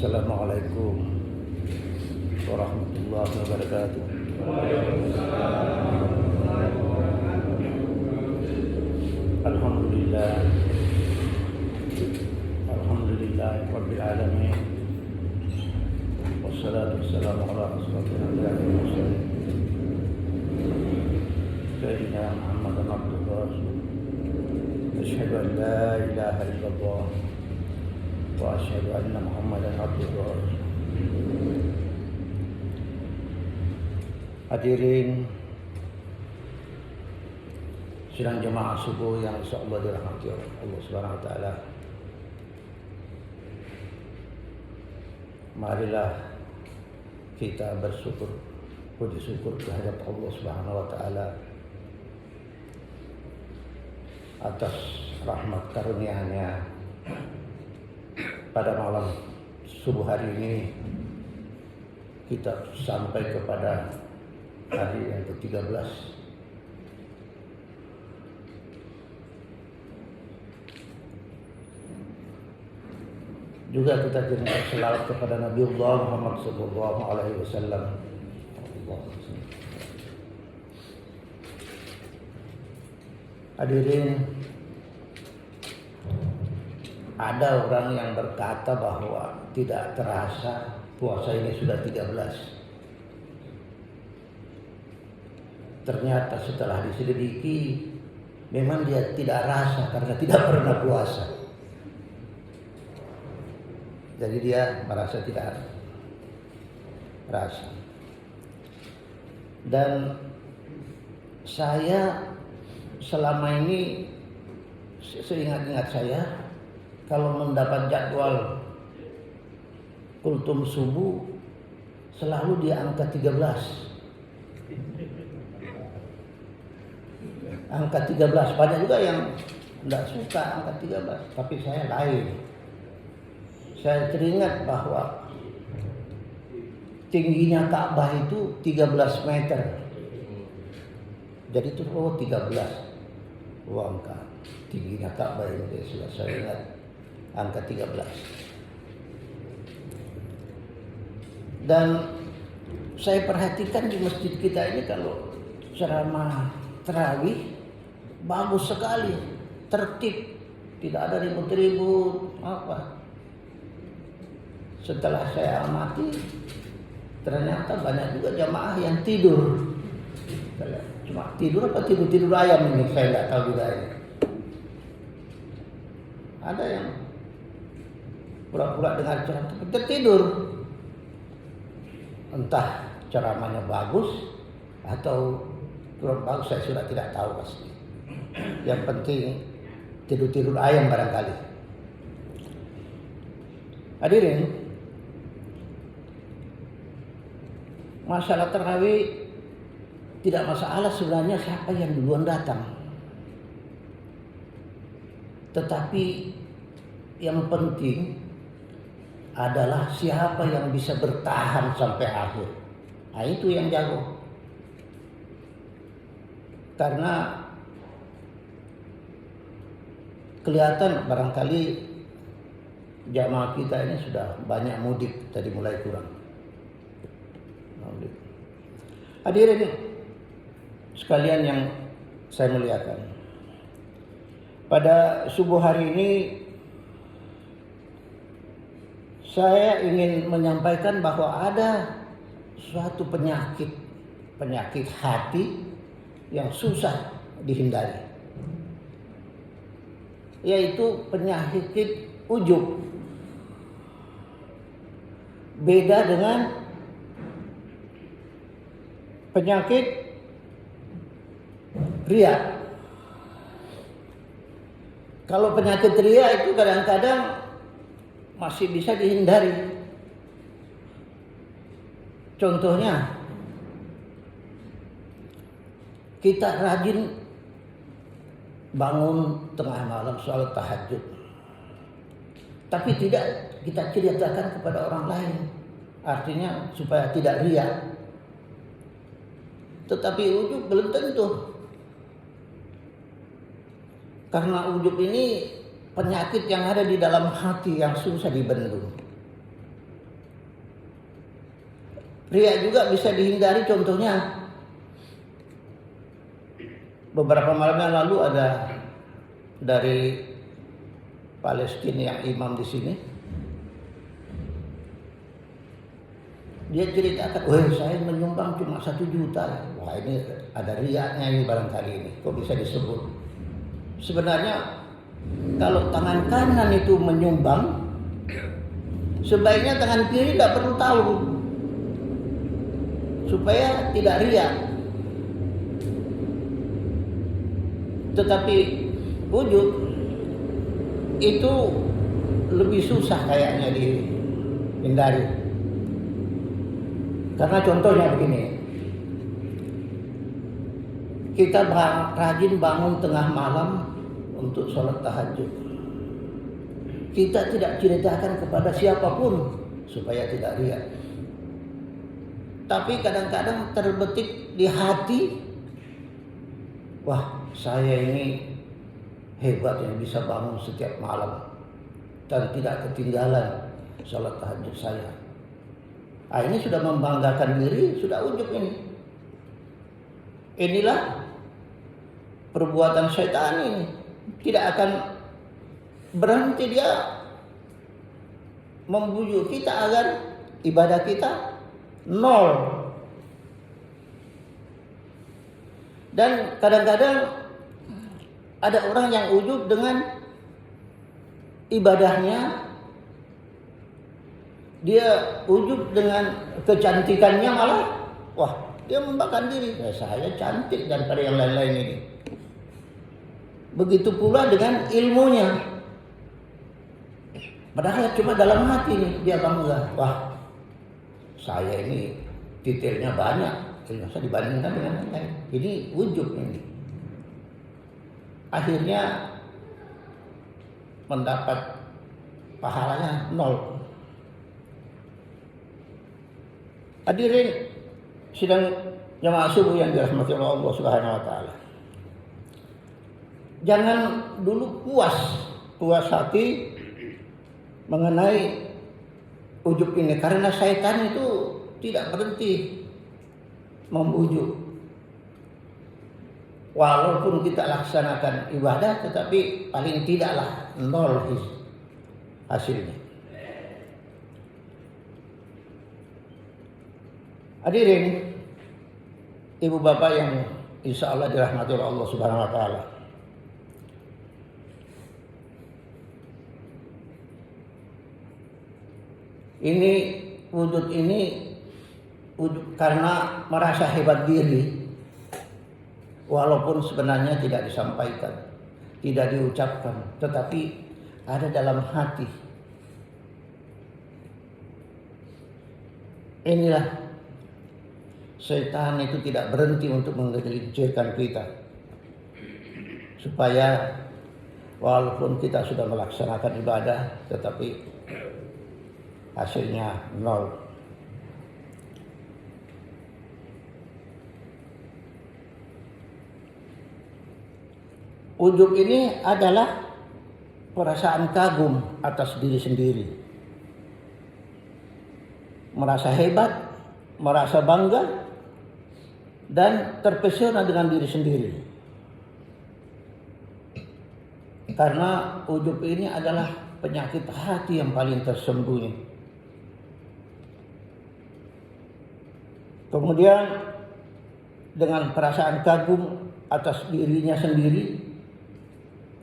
Assalamualaikum warahmatullahi wabarakatuh. Alhamdulillah, alhamdulillah rabbil alamin. Wassalatu wassalamu ala asyrofil mursalin sayyidina Muhammadin abduhu wa rasuluh. Asyhadu an la ilaha illallah wa asyhadu anna Muhammadan abduhu wa rasuluh. Hadirin sidang jemaah subuh yang insyaallah dirahmati oleh Allah Subhanahu wa taala. Marilah kita bersyukur, puji syukur kehadirat Allah Subhanahu wa taala atas rahmat karunia-Nya pada malam subuh hari ini kita sampai kepada hari yang ke-13 juga kita kirimkan selawat kepada Nabiullah Muhammad sallallahu alaihi wasallam. Hadirin, ada orang yang berkata bahwa tidak terasa puasa ini sudah 13. Ternyata setelah diselidiki memang dia tidak rasa karena tidak pernah puasa. Jadi dia merasa tidak rasa. Dan saya selama ini seingat-ingat saya kalau mendapat jadwal kultum subuh selalu di angka 13. Angka 13, banyak juga yang tidak suka angka 13, tapi saya lain. Saya teringat bahwa tingginya Ka'bah itu 13 meter. Jadi itu 13. Angka tingginya Ka'bah ini sudah saya ingat angka 13. Dan saya perhatikan di masjid kita ini kalau ceramah tarawih bagus sekali, tertib, tidak ada ribut-ribut apa. Setelah saya amati, ternyata banyak juga jamaah yang tidur. Cuma tidur apa tidur ayam ini saya nggak tahu juga ini. Ada yang pura-pura dengar ceramah tertidur. Entah ceramahnya bagus atau kurang bagus, saya sudah tidak tahu pasti. Yang penting tidur ayam barangkali. Hadirin, masalah tarawih tidak masalah sebenarnya siapa yang duluan datang. Tetapi yang penting adalah siapa yang bisa bertahan sampai akhir. Nah, itu yang jago. Karena kelihatan barangkali jamaah kita ini sudah banyak mudik, tadi mulai kurang. Hadirin sekalian yang saya muliakan, pada subuh hari ini saya ingin menyampaikan bahwa ada suatu penyakit hati yang susah dihindari, yaitu penyakit ujub. Beda dengan penyakit riya. Kalau penyakit riya itu kadang-kadang masih bisa dihindari. Contohnya, kita rajin bangun tengah malam sholat tahajud, tapi tidak kita ceritakan kepada orang lain. Artinya supaya tidak riya. Tetapi ujub belum tentu. Karena ujub ini penyakit yang ada di dalam hati yang susah dibendung. Riya juga bisa dihindari, contohnya beberapa malam yang lalu ada dari Palestina yang imam di sini. Dia ceritakan, saya menyumbang cuma 1 juta. Wah, ini ada riyanya ini barangkali ini. Kok bisa disebut? Sebenarnya kalau tangan kanan itu menyumbang, sebaiknya tangan kiri tidak perlu tahu, supaya tidak riya. Tetapi wujud itu lebih susah kayaknya dihindari. Karena contohnya begini, kita rajin bangun tengah malam untuk sholat tahajud. Kita tidak ceritakan kepada siapapun supaya tidak riya. Tapi kadang-kadang terbetik di hati, wah, saya ini hebat yang bisa bangun setiap malam dan tidak ketinggalan sholat tahajud saya. Ini sudah membanggakan diri, sudah ujub ini. Inilah perbuatan syaitan ini. Tidak akan berhenti dia membujuk kita agar ibadah kita nol. Dan kadang-kadang ada orang yang ujub dengan ibadahnya, dia ujub dengan kecantikannya, malah wah, dia membanggakan diri, saya cantik daripada yang lain-lain ini. Begitu pula dengan ilmunya, padahal cuma dalam hati nih dia bangga, wah, saya ini detailnya banyak, saya dibandingkan dengan yang lain. Ini ujub ini. Akhirnya mendapat pahalanya nol. Hadirin sidang jamaah subuh yang dirahmati Allah Subhanahu wa taala. Jangan dulu puas hati mengenai ujub ini, karena syaitan itu tidak berhenti membujuk. Walaupun kita laksanakan ibadah, tetapi paling tidaklah nol hasilnya. Hadirin, ibu bapak yang insya Allah dirahmati oleh Allah Subhanahu wa taala. Ini wujud karena merasa hebat diri, walaupun sebenarnya tidak disampaikan, tidak diucapkan, tetapi ada dalam hati. Inilah Setan itu tidak berhenti untuk menggelincirkan kita, supaya walaupun kita sudah melaksanakan ibadah, tetapi hasilnya nol. Ujub ini adalah perasaan kagum atas diri sendiri, merasa hebat, merasa bangga, dan terpesona dengan diri sendiri. Karena ujub ini adalah penyakit hati yang paling tersembunyi. Kemudian dengan perasaan kagum atas dirinya sendiri,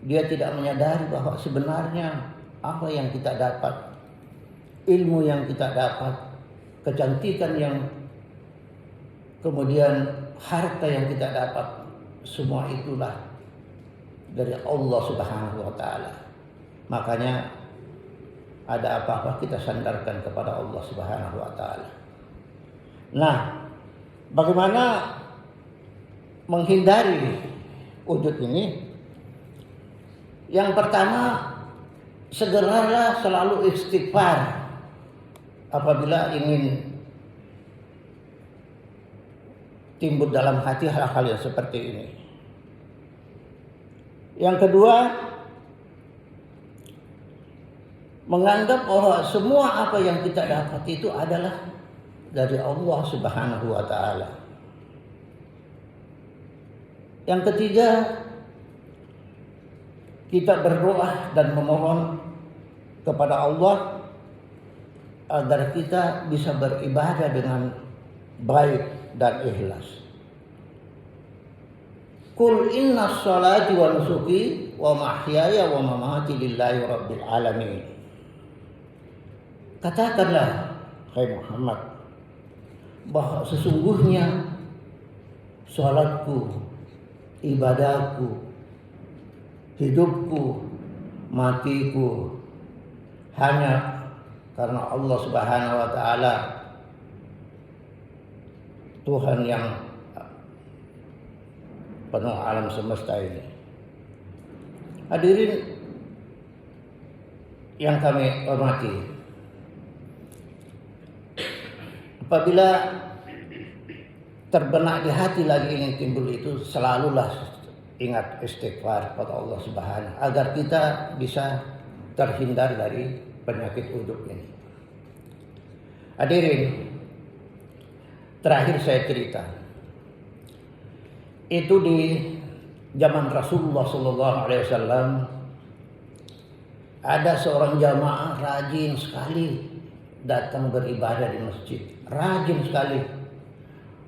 dia tidak menyadari bahwa sebenarnya apa yang kita dapat, ilmu yang kita dapat, kecantikan yang, kemudian harta yang kita dapat, semua itulah dari Allah Subhanahu wa taala. Makanya ada apa-apa kita sandarkan kepada Allah Subhanahu wa taala. Nah, bagaimana menghindari wujud ini? Yang pertama, segeralah selalu istighfar apabila ingin timbul dalam hati hal-hal yang seperti ini. Yang kedua, menganggap bahwa semua apa yang kita dapat itu adalah dari Allah Subhanahu wa taala. Yang ketiga, kita berdoa dan memohon kepada Allah agar kita bisa beribadah dengan baik dan ikhlas. Qul inna sholati wa nusuki wa mahyaya wa mamati lillahi rabbil alamin. Katakanlah, hai Muhammad, bahwa sesungguhnya salatku, ibadahku, hidupku, matiku hanya karena Allah Subhanahu wa taala, Tuhan yang penuh alam semesta ini. Hadirin yang kami hormati, apabila terbenak di hati lagi ingin timbul itu, selalulah ingat istighfar kepada Allah Subhanahu agar kita bisa terhindar dari penyakit uduk ini. Hadirin, terakhir saya cerita, itu di zaman Rasulullah SAW ada seorang jamaah rajin sekali datang beribadah di masjid, rajin sekali.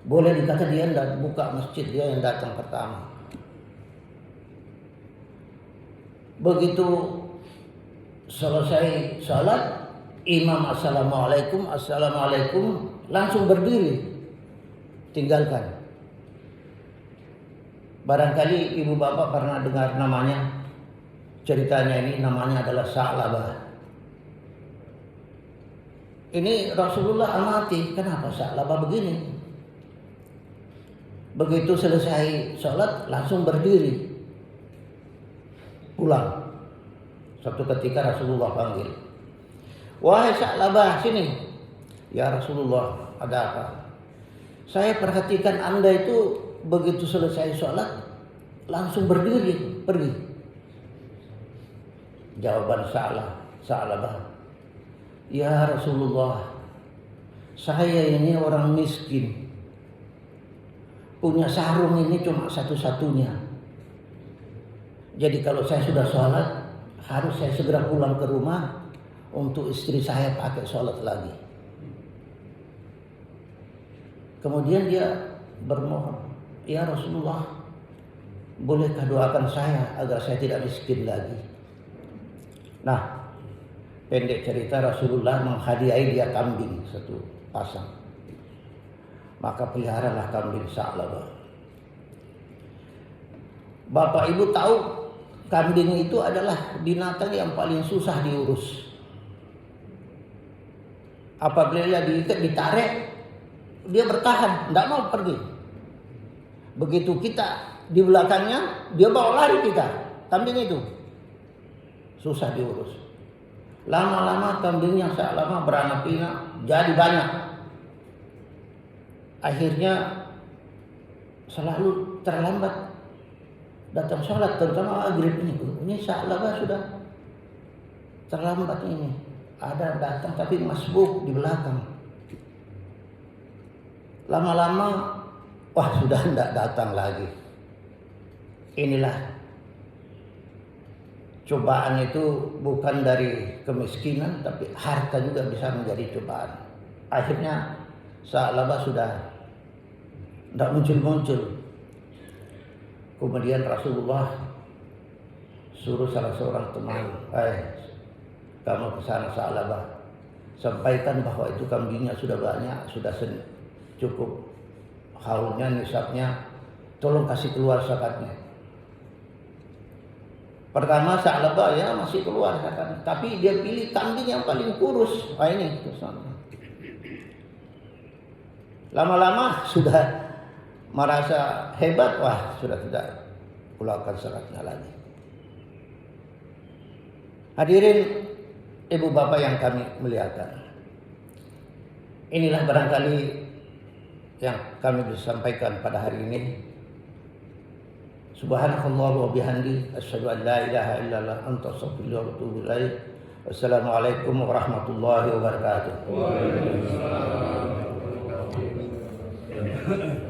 Boleh dikata dia yang buka masjid, dia yang datang pertama. Begitu selesai salat, imam assalamualaikum, assalamualaikum, langsung berdiri, tinggalkan. Barangkali ibu bapak pernah dengar namanya, ceritanya ini namanya adalah Sa'labah. Ini Rasulullah amati, kenapa Sa'labah begini? Begitu selesai sholat langsung berdiri, pulang. Suatu ketika Rasulullah panggil, wahai Sa'labah, sini. Ya Rasulullah, ada apa? Saya perhatikan Anda itu begitu selesai sholat langsung berdiri pergi. Jawaban Sa'labah, ya Rasulullah, saya ini orang miskin, punya sarung ini cuma satu-satunya. Jadi kalau saya sudah sholat, harus saya segera pulang ke rumah untuk istri saya pakai sholat lagi. Kemudian dia bermohon, ya Rasulullah, bolehkah doakan saya agar saya tidak miskin lagi? Nah, pendek cerita, Rasulullah menghadiahi dia kambing satu pasang. Maka peliharalah kambing Sa'labah. Bapak ibu tahu, kambing itu adalah binatang yang paling susah diurus. Apabila diikat, ditarik, dia bertahan, tidak mau pergi. Begitu kita di belakangnya, dia bawa lari kita. Kambing itu susah diurus. Lama-lama kambingnya Sa'labah beranak pinak, jadi banyak. Akhirnya selalu terlambat datang sholat, terutama maghrib ini. Ini Sa'labah sudah terlambat ini. Ada datang tapi masbuk di belakang. Lama-lama, wah sudah tidak datang lagi. Inilah cobaan itu bukan dari kemiskinan, tapi harta juga bisa menjadi cobaan. Akhirnya Sa'labah sudah tidak muncul-muncul. Kemudian Rasulullah suruh salah seorang teman, kamu ke sana Sa'labah, sampaikan bahwa itu kambingnya sudah banyak, sudah cukup haulnya, nisabnya, tolong kasih keluar zakatnya. Pertama Sa'labah ya masih keluar zakatnya, tapi dia pilih kambing yang paling kurus. Ini lama-lama sudah merasa hebat, wah sudah tidak keluarkan zakatnya lagi. Hadirin ibu bapak yang kami muliakan, inilah barangkali yang kami bisa sampaikan pada hari ini. Subhanakallah wa bihamdi, asyhadu an la ilaha illallah, anta astaghfiruka wa atubu ilaik. Wassalamualaikum warahmatullahi wabarakatuh. Ya.